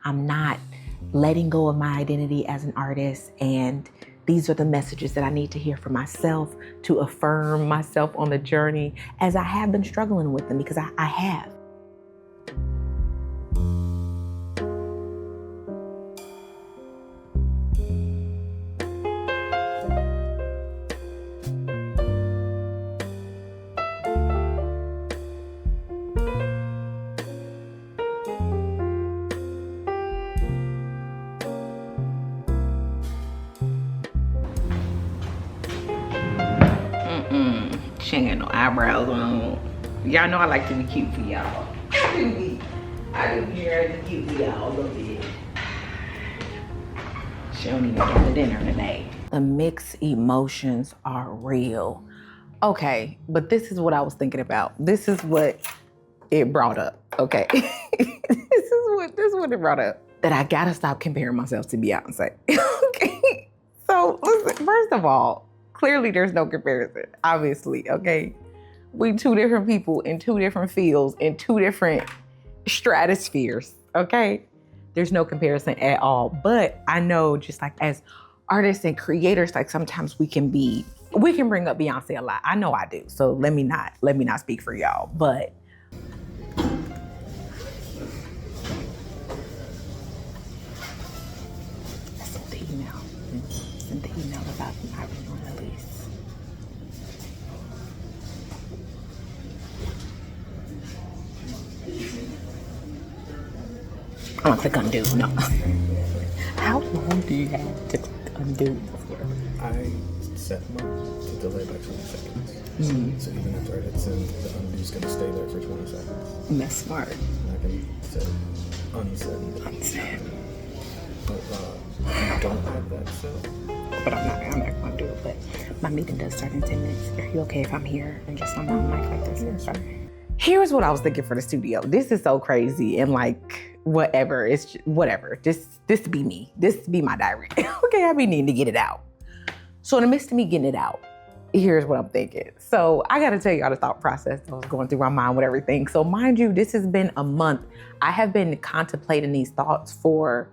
I'm not letting go of my identity as an artist. And these are the messages that I need to hear for myself to affirm myself on the journey, as I have been struggling with them, because I have. She ain't got no eyebrows on. Y'all know I like to be cute for y'all. I do be trying to be cute for y'all a little bit. She don't even get the dinner today. The mixed emotions are real. Okay, but this is what I was thinking about. This is what it brought up, okay? This is what it brought up. That I gotta stop comparing myself to Beyonce, okay? So listen, first of all, clearly there's no comparison, obviously, okay? We two different people in two different fields, in two different stratospheres, okay? There's no comparison at all. But I know, just like as artists and creators, like sometimes we can bring up Beyonce a lot. I know I do. So let me not speak for y'all. But I sent the email about my release. I'm gonna click undo. No. How long do you have to click undo before? I set mine to delay by 20 seconds. So even after it's in, the undo's gonna stay there for 20 seconds. That's smart. And I can set unset. But you don't have that set. But I'm not gonna do it. But my meeting does start in 10 minutes. Are you okay if I'm here and just on my mic like this? Yeah, sorry. Here's what I was thinking for the studio. This is so crazy and like whatever. It's just, whatever. This be me. This be my diary. Okay, I be needing to get it out. So in the midst of me getting it out, here's what I'm thinking. So I gotta tell y'all the thought process that was going through my mind with everything. So mind you, this has been a month. I have been contemplating these thoughts for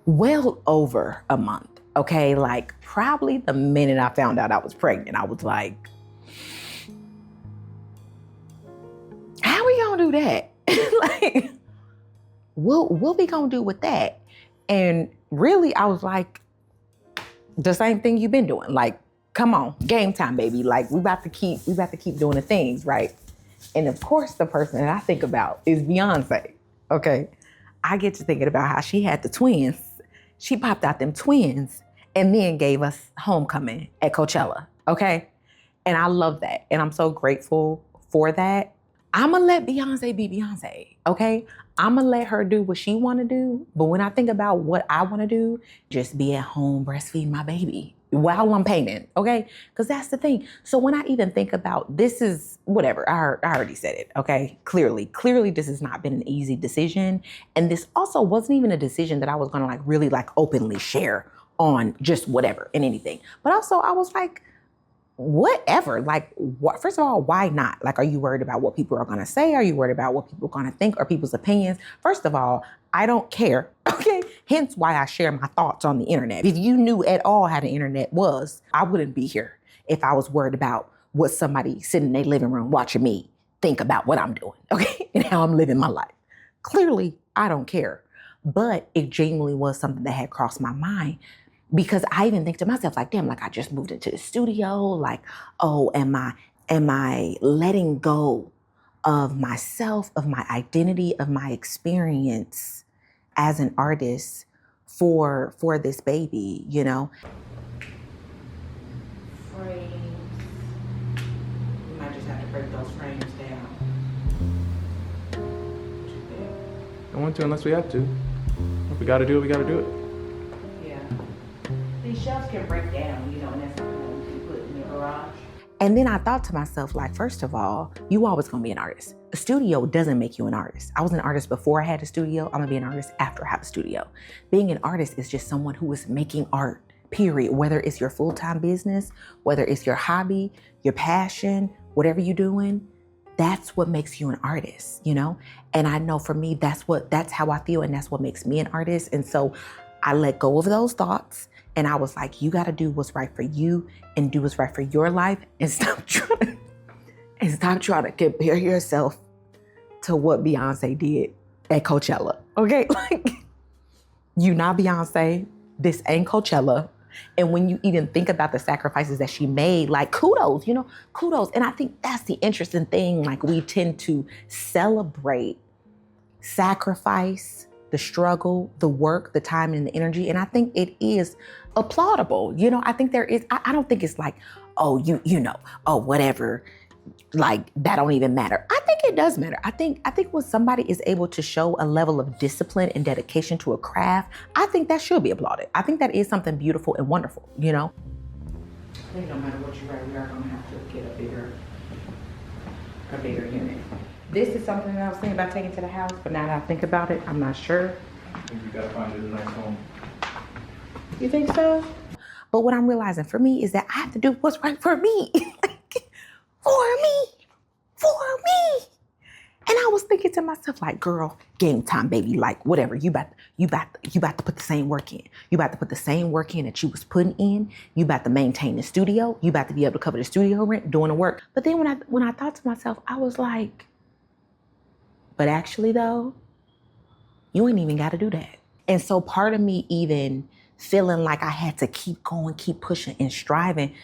well over a month. Okay, like probably the minute I found out I was pregnant, I was like, how we gonna do that? Like, what we gonna do with that? And really, I was like, the same thing you've been doing. Like, come on, game time, baby. Like, we about to keep doing the things, right? And of course, the person that I think about is Beyonce. Okay, I get to thinking about how she had the twins. She popped out them twins and then gave us Homecoming at Coachella, okay? And I love that. And I'm so grateful for that. I'm gonna let Beyonce be Beyonce, okay? I'm gonna let her do what she wanna do. But when I think about what I wanna do, just be at home breastfeeding my baby while I'm painting, okay? Because that's the thing. So when I even think about this is whatever, I already said it, okay? Clearly, this has not been an easy decision. And this also wasn't even a decision that I was gonna like really like openly share on just whatever and anything. But also I was like, whatever, like, what? First of all, why not? Like, are you worried about what people are gonna say? Are you worried about what people are gonna think or people's opinions? First of all, I don't care, okay? Hence why I share my thoughts on the internet. If you knew at all how the internet was, I wouldn't be here if I was worried about what somebody sitting in their living room watching me think about what I'm doing, okay? And how I'm living my life. Clearly, I don't care. But it genuinely was something that had crossed my mind. Because I even think to myself, like, damn, like I just moved into the studio. Like, oh, am I letting go of myself, of my identity, of my experience as an artist for this baby, you know? Frames. You might just have to break those frames down. I want to unless we have to. If we gotta do it, we gotta do it. These shelves can break down, you know, and that's something that we can put in your garage. And then I thought to myself, like, first of all, you always gonna be an artist. A studio doesn't make you an artist. I was an artist before I had a studio. I'm gonna be an artist after I have a studio. Being an artist is just someone who is making art, period. Whether it's your full-time business, whether it's your hobby, your passion, whatever you're doing, that's what makes you an artist, you know? And I know for me, that's how I feel, and that's what makes me an artist. And so I let go of those thoughts, and I was like, you gotta do what's right for you and do what's right for your life, and stop trying to compare yourself to what Beyonce did at Coachella, okay? Like, you not Beyonce, this ain't Coachella. And when you even think about the sacrifices that she made, like, kudos, you know, kudos. And I think that's the interesting thing. Like, we tend to celebrate sacrifice, the struggle, the work, the time and the energy. And I think it is applaudable. You know, I think there is, I don't think it's like, oh, you know, oh, whatever. Like, that don't even matter. I think it does matter. I think when somebody is able to show a level of discipline and dedication to a craft, I think that should be applauded. I think that is something beautiful and wonderful, you know? I think no matter what you write, we are gonna have to get a bigger unit. This is something that I was thinking about taking to the house, but now that I think about it, I'm not sure. I think you gotta find it a nice home. You think so? But what I'm realizing for me is that I have to do what's right for me. For me. And I was thinking to myself, like, girl, game time, baby. Like, whatever. You about to put the same work in. You about to put the same work in that you was putting in. You about to maintain the studio. You about to be able to cover the studio rent, doing the work. But then when I thought to myself, I was like, but actually though, you ain't even got to do that. And so part of me even feeling like I had to keep going, keep pushing and striving,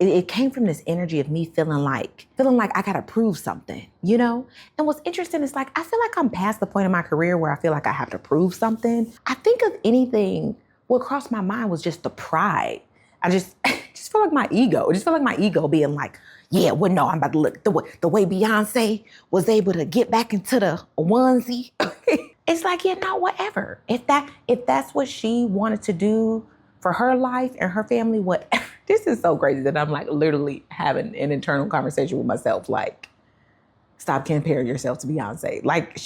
it came from this energy of me feeling like I gotta prove something, you know? And what's interesting is, like, I feel like I'm past the point in my career where I feel like I have to prove something. I think of anything, what crossed my mind was just the pride. I just feel like my ego. I just feel like my ego being like, yeah, well, no, I'm about to look the way Beyonce was able to get back into the onesie. It's like, yeah, no, whatever. If that's what she wanted to do for her life and her family, whatever. This is so crazy that I'm like literally having an internal conversation with myself. Like, stop comparing yourself to Beyonce. Like,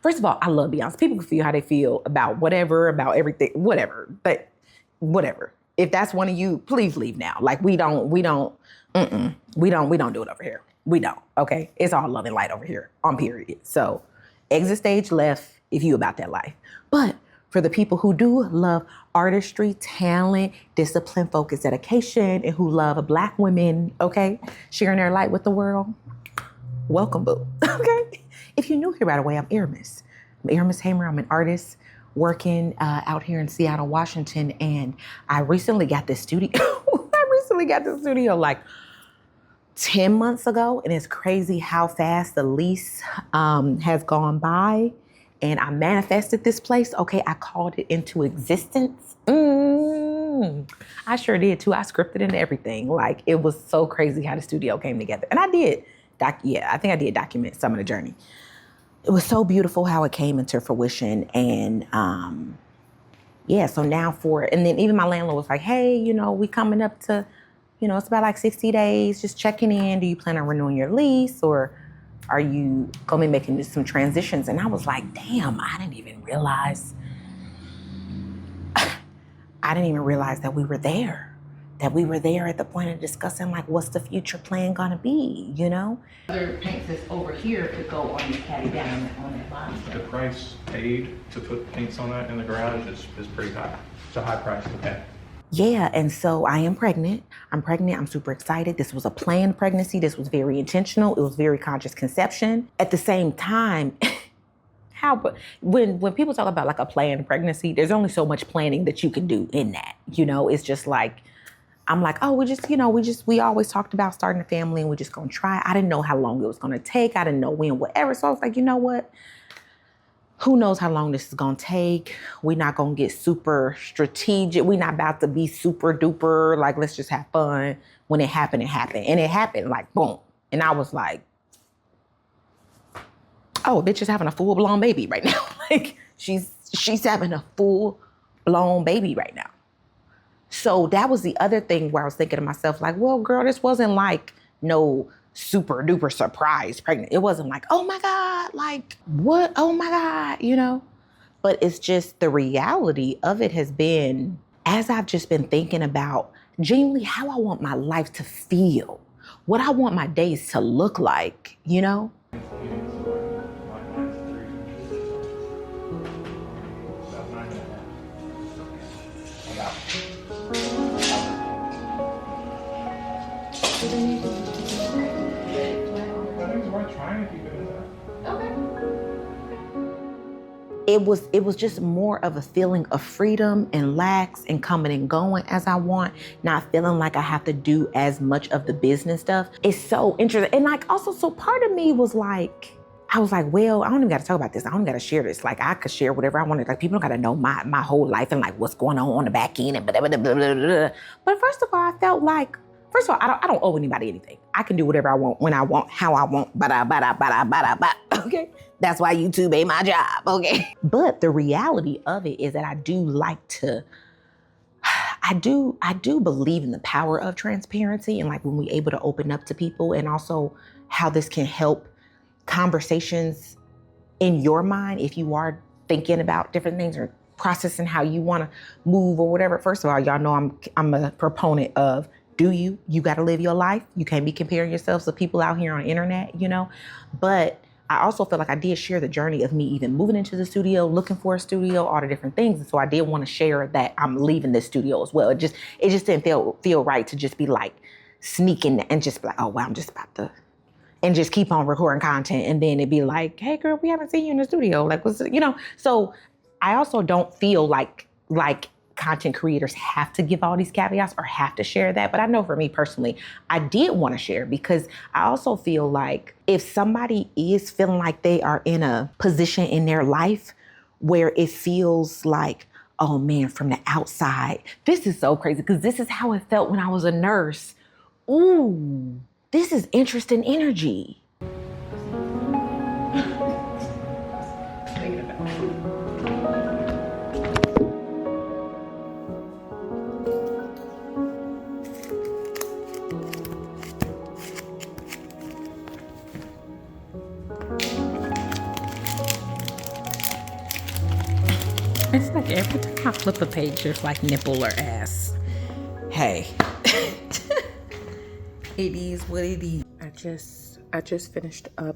first of all, I love Beyonce. People can feel how they feel about whatever, about everything, whatever. But whatever. If that's one of you, please leave now. Like, we don't do it over here. We don't, okay? It's all love and light over here on period. So exit stage left if you about that life. But for the people who do love artistry, talent, discipline, focus, dedication, and who love Black women, okay, sharing their light with the world, welcome, boo, okay? If you're new here, by the way, I'm Aramis. I'm Aramis Hamer. I'm an artist working out here in Seattle, Washington, and I recently got this studio. Like 10 months ago, and it's crazy how fast the lease has gone by. And I manifested this place. Okay, I called it into existence. I sure did too. I scripted and everything. Like, it was so crazy how the studio came together. And I did, I think I did document some of the journey. It was so beautiful how it came into fruition. And so now and then even my landlord was like, hey, you know, we coming up to, you know, it's about like 60 days, just checking in. Do you plan on renewing your lease, or are you gonna be making some transitions? And I was like, damn, I didn't even realize that we were there. That we were there at the point of discussing, like, what's the future plan gonna be, you know? Other paints that's over here could go on the caddy down on that line. The price paid to put paints on that in the garage is pretty high. It's a high price to pay. Yeah, and so I am pregnant. I'm super excited. This was a planned pregnancy. This was very intentional. It was very conscious conception. At the same time, when people talk about like a planned pregnancy, there's only so much planning that you can do in that. You know, it's just like, I'm like, oh, we always talked about starting a family and we're just gonna try. I didn't know how long it was gonna take. I didn't know when, whatever. So I was like, you know what? Who knows how long this is gonna take? We're not gonna get super strategic. We're not about to be super duper, like, let's just have fun. When it happened, it happened. And it happened, like, boom. And I was like, oh, a bitch is having a full-blown baby right now. Like, she's having a full-blown baby right now. So that was the other thing where I was thinking to myself, like, well, girl, this wasn't like no super duper surprise pregnant. It wasn't like, oh my God, like, what? Oh my God, you know? But it's just the reality of it has been, as I've just been thinking about genuinely how I want my life to feel, what I want my days to look like, you know? It was just more of a feeling of freedom and lax and coming and going as I want, not feeling like I have to do as much of the business stuff. It's so interesting. And like also, so part of me was like, I was like, well, I don't even got to talk about this. I don't got to share this. Like I could share whatever I wanted. Like people don't got to know my whole life and like what's going on the back end and blah, blah, blah, blah, blah, blah. But first of all, I felt like, first of all, I don't owe anybody anything. I can do whatever I want, when I want, how I want, okay? That's why YouTube ain't my job, okay? But the reality of it is that I do like to, I do believe in the power of transparency and like when we able to open up to people and also how this can help conversations in your mind if you are thinking about different things or processing how you want to move or whatever. First of all, y'all know I'm a proponent of you got to live your life. You can't be comparing yourselves to people out here on the internet, you know? But I also feel like I did share the journey of me even moving into the studio, looking for a studio, all the different things. And so I did want to share that I'm leaving this studio as well. It just didn't feel right to just be like sneaking and just be like, oh, wow, I'm just about to, and just keep on recording content. And then it'd be like, hey girl, we haven't seen you in the studio. Like, what's, you know? So I also don't feel like content creators have to give all these caveats or have to share that. But I know for me personally, I did want to share because I also feel like if somebody is feeling like they are in a position in their life where it feels like, oh man, from the outside, this is so crazy because this is how it felt when I was a nurse. Ooh, this is interesting energy. It's like every time I flip a page, there's like nipple or ass. Hey, it is what it is. I just finished up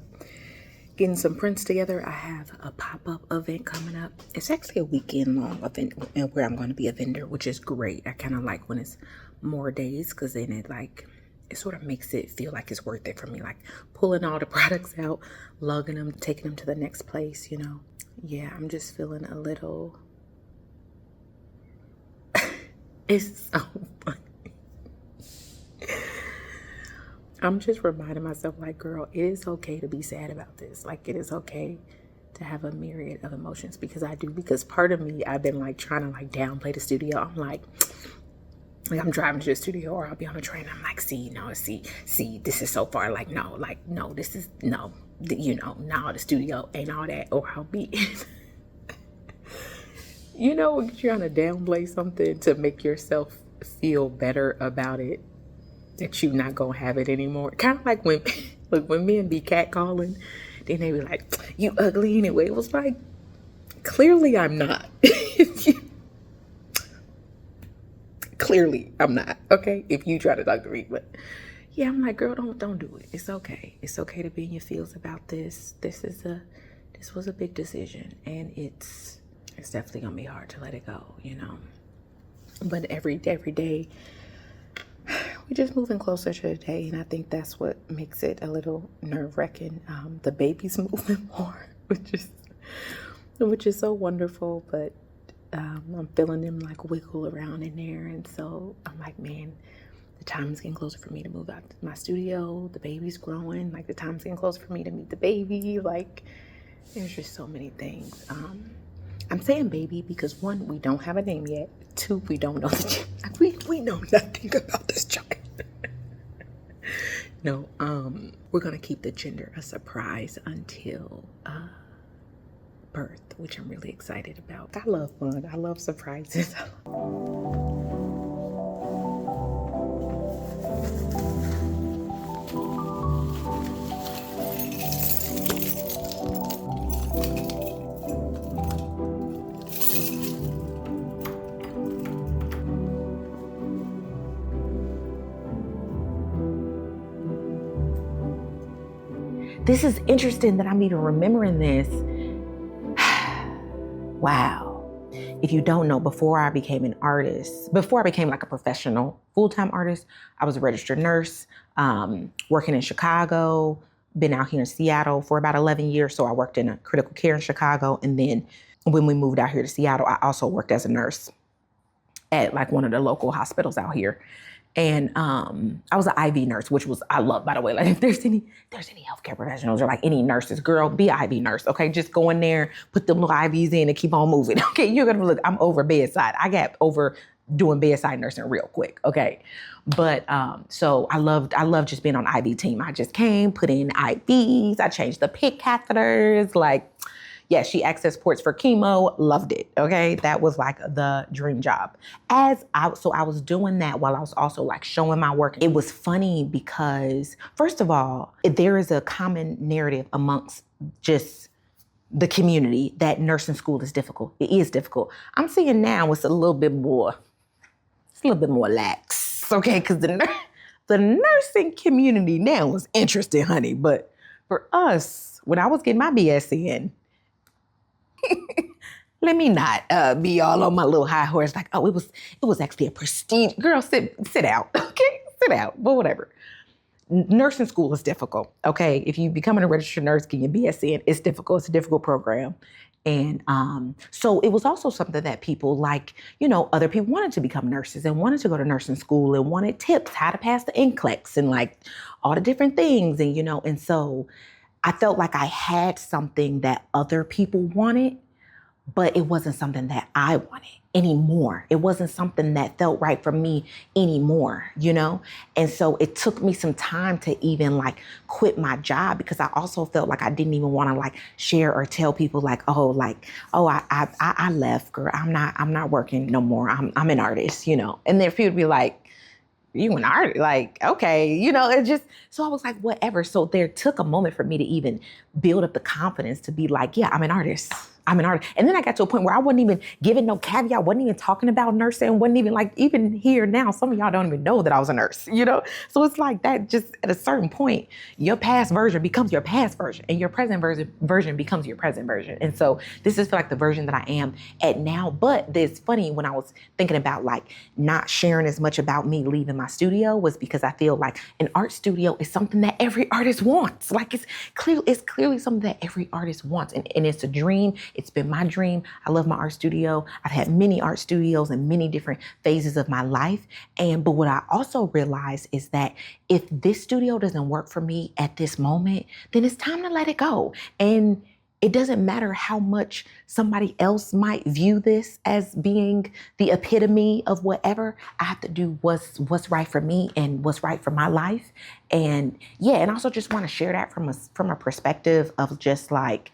getting some prints together. I have a pop-up event coming up. It's actually a weekend long event where I'm going to be a vendor, which is great. I kind of like when it's more days because then it sort of makes it feel like it's worth it for me. Like pulling all the products out, lugging them, taking them to the next place, you know. Yeah, I'm just feeling a little... It's so funny. I'm just reminding myself like, girl, it is okay to be sad about this. Like, it is okay to have a myriad of emotions because part of me, I've been like trying to like downplay the studio. I'm like I'm driving to the studio or I'll be on a train. I'm like, see, this is so far. Like, no, this is, no, no, the studio ain't all that, or I'll be you know, when you're trying to downplay something to make yourself feel better about it, that you're not gonna have it anymore. Kind of like when, look, when men be catcalling, then they be like, you ugly anyway. It was like, clearly I'm not. Clearly I'm not, okay? If you try to talk to me, but yeah, I'm like, girl, don't do it. It's okay. It's okay to be in your feels about this. This was a big decision, and it's definitely gonna be hard to let it go, you know. But every day, we're just moving closer to the day, and I think that's what makes it a little nerve-wracking. The baby's moving more, which is so wonderful, but I'm feeling them like wiggle around in there, and so I'm like, man, the time is getting closer for me to move out to my studio. The baby's growing, like the time's getting closer for me to meet the baby. Like, there's just so many things. I'm saying baby because 1, we don't have a name yet. 2, we don't know we know nothing about this child. No, we're gonna keep the gender a surprise until birth, which I'm really excited about. I love fun. I love surprises. this is interesting that I'm even remembering this. Wow. If you don't know, before I became an artist, before I became like a professional full-time artist, I was a registered nurse, working in Chicago, been out here in Seattle for about 11 years. So I worked in a critical care in Chicago. And then when we moved out here to Seattle, I also worked as a nurse at like one of the local hospitals out here. And I was an IV nurse, which was, I love, by the way, like if there's any healthcare professionals or like any nurses, girl, be an IV nurse, okay? Just go in there, put them little IVs in and keep on moving, okay? You're gonna look, I'm over bedside. I got over doing bedside nursing real quick, okay? But so I loved just being on IV team. I just came, put in IVs, I changed the PICC catheters, like, yeah, she accessed ports for chemo, loved it, okay? That was like the dream job. So I was doing that while I was also like showing my work. It was funny because, first of all, there is a common narrative amongst just the community that nursing school is difficult. It is difficult. I'm seeing now it's a little bit more lax, okay? Because the nursing community now is interested, honey. But for us, when I was getting my BS in, let me not be all on my little high horse like, oh, it was actually a prestige. Girl, sit out, okay? Sit out, but whatever. Nursing school is difficult, okay? If you becoming a registered nurse, getting your BSc, it's difficult. It's a difficult program. And so it was also something that people like, other people wanted to become nurses and wanted to go to nursing school and wanted tips, how to pass the NCLEX and like all the different things. And, and so I felt like I had something that other people wanted, but it wasn't something that I wanted anymore. It wasn't something that felt right for me anymore, And so it took me some time to even like quit my job because I also felt like I didn't even want to like share or tell people like, I left, girl. I'm not working no more. I'm an artist, And then people would be like, you an artist, like, okay, it just, so I was like, whatever. So there took a moment for me to even build up the confidence to be like, yeah, I'm an artist. And then I got to a point where I wasn't even giving no caveat, wasn't even talking about nursing, wasn't even like, even here now, some of y'all don't even know that I was a nurse, So it's like that just at a certain point, your past version becomes your past version and your present version becomes your present version. And so this is like the version that I am at now. But it's funny when I was thinking about like not sharing as much about me leaving my studio was because I feel like an art studio is something that every artist wants. Like it's clearly something that every artist wants. And it's a dream. It's been my dream. I love my art studio. I've had many art studios in many different phases of my life. But what I also realized is that if this studio doesn't work for me at this moment, then it's time to let it go. And it doesn't matter how much somebody else might view this as being the epitome of whatever. I have to do what's right for me and what's right for my life. And and I also just want to share that from a perspective of just like,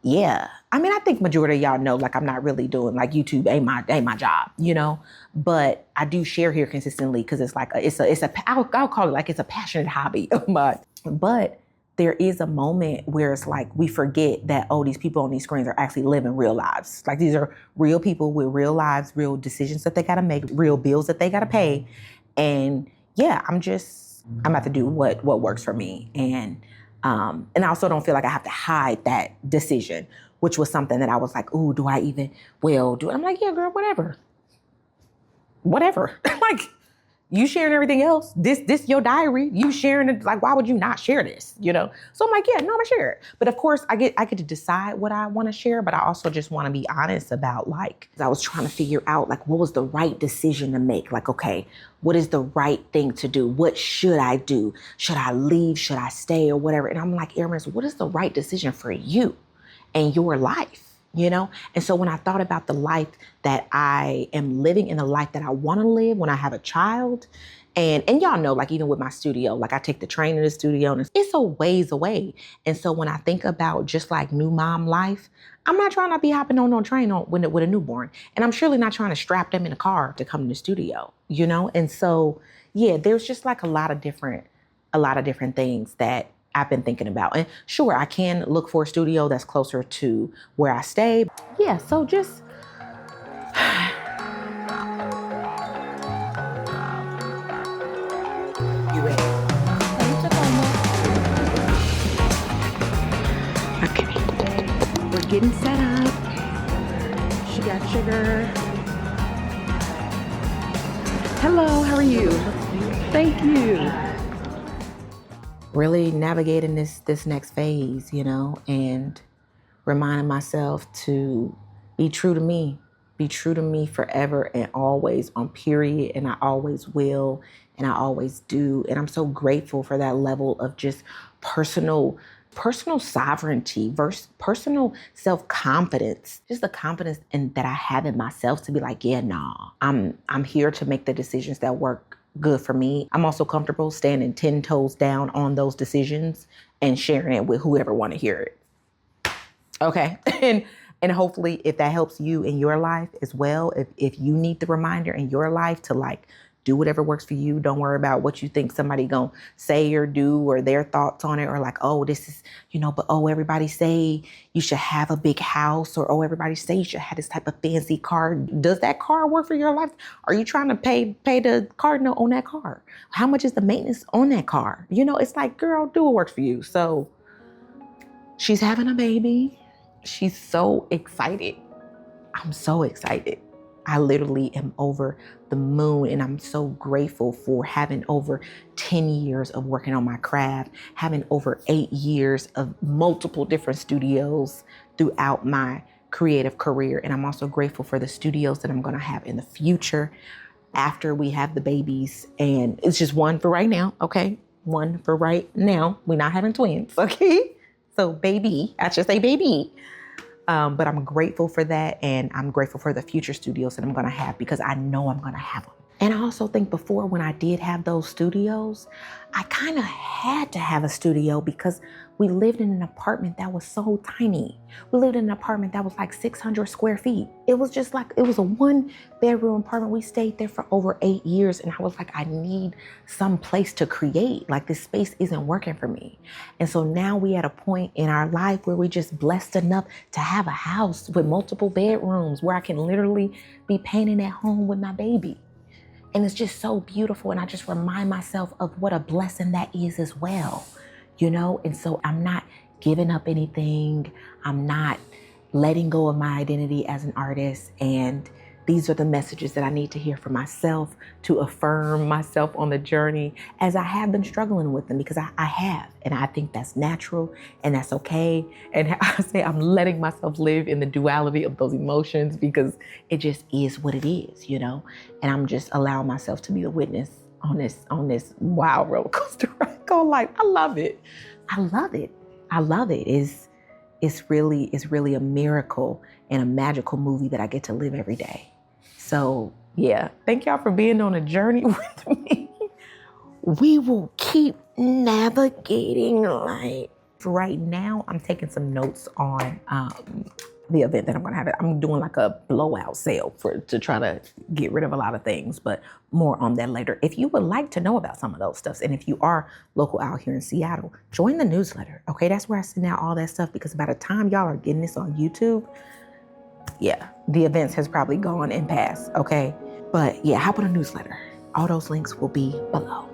yeah. I mean, I think majority of y'all know, like, I'm not really doing like YouTube ain't my job, but I do share here consistently because it's like, I'll call it like it's a passionate hobby of mine. But there is a moment where it's like, we forget that, these people on these screens are actually living real lives. Like these are real people with real lives, real decisions that they got to make, real bills that they got to pay. And yeah, I'm about to do what works for me. And I also don't feel like I have to hide that decision, which was something that I was like, ooh, do I even, do it? I'm like, yeah, girl, whatever. Like, you sharing everything else. This your diary. You sharing it. Like, why would you not share this? So I'm like, yeah, no, I'm gonna share it. But of course, I get to decide what I want to share. But I also just want to be honest about like, I was trying to figure out like, what was the right decision to make? Like, okay, what is the right thing to do? What should I do? Should I leave? Should I stay or whatever? And I'm like, Aramis, what is the right decision for you and your life? And so when I thought about the life that I am living and the life that I want to live when I have a child, and y'all know, like even with my studio, like I take the train to the studio and it's a ways away. And so when I think about just like new mom life, I'm not trying to be hopping on no train with a newborn. And I'm surely not trying to strap them in a car to come to the studio, And so, yeah, there's just like a lot of different things that I've been thinking about. And sure, I can look for a studio that's closer to where I stay. Yeah, so just... You ready? getting set up. She got sugar. Hello, how are you? Thank you. Really navigating this next phase, you know, and reminding myself to be true to me. Be true to me forever and always, on period. And I always will, and I always do. And I'm so grateful for that level of just personal sovereignty versus personal self-confidence. Just the confidence that I have in myself to be like, yeah, nah, I'm here to make the decisions that work good for me. I'm also comfortable standing 10 toes down on those decisions and sharing it with whoever want to hear it. Okay. And hopefully if that helps you in your life as well, if you need the reminder in your life to like do whatever works for you, don't worry about what you think somebody gonna say or do or their thoughts on it, or like, oh, this is, you know, but oh, everybody say you should have a big house, or oh, everybody say you should have this type of fancy car. Does that car work for your life? Are you trying to pay the car note on that car? How much is the maintenance on that car? You know, it's like, girl, do what works for you. So she's having a baby. She's so excited. I'm so excited. I literally am over the moon, and I'm so grateful for having over 10 years of working on my craft, having over 8 years of multiple different studios throughout my creative career. And I'm also grateful for the studios that I'm gonna have in the future after we have the babies. And it's just one for right now, okay? One for right now. We're not having twins, okay? So baby, I should say baby. But I'm grateful for that, and I'm grateful for the future studios that I'm gonna have, because I know I'm gonna have them. And I also think before, when I did have those studios, I kind of had to have a studio because we lived in an apartment that was so tiny. We lived in an apartment that was like 600 square feet. It was just like, it was a 1-bedroom apartment. We stayed there for over 8 years, and I was like, I need some place to create. Like, this space isn't working for me. And so now we at a point in our life where we're just blessed enough to have a house with multiple bedrooms where I can literally be painting at home with my baby. And it's just so beautiful. And I just remind myself of what a blessing that is as well, you know? And so I'm not giving up anything. I'm not letting go of my identity as an artist. And these are the messages that I need to hear for myself to affirm myself on the journey, as I have been struggling with them, because I have. And I think that's natural and that's okay. And I say I'm letting myself live in the duality of those emotions, because it just is what it is, you know? And I'm just allowing myself to be a witness on this wild roller coaster ride called life. I love it. I love it. I love it. It's really a miracle and a magical movie that I get to live every day. So yeah, thank y'all for being on a journey with me. We will keep navigating life. Right now, I'm taking some notes on the event that I'm gonna have. I'm doing like a blowout sale to try to get rid of a lot of things, but more on that later. If you would like to know about some of those stuffs, and if you are local out here in Seattle, join the newsletter. Okay, that's where I send out all that stuff, because by the time y'all are getting this on YouTube, yeah, the events has probably gone and passed, okay? But yeah, hop on a newsletter. All those links will be below.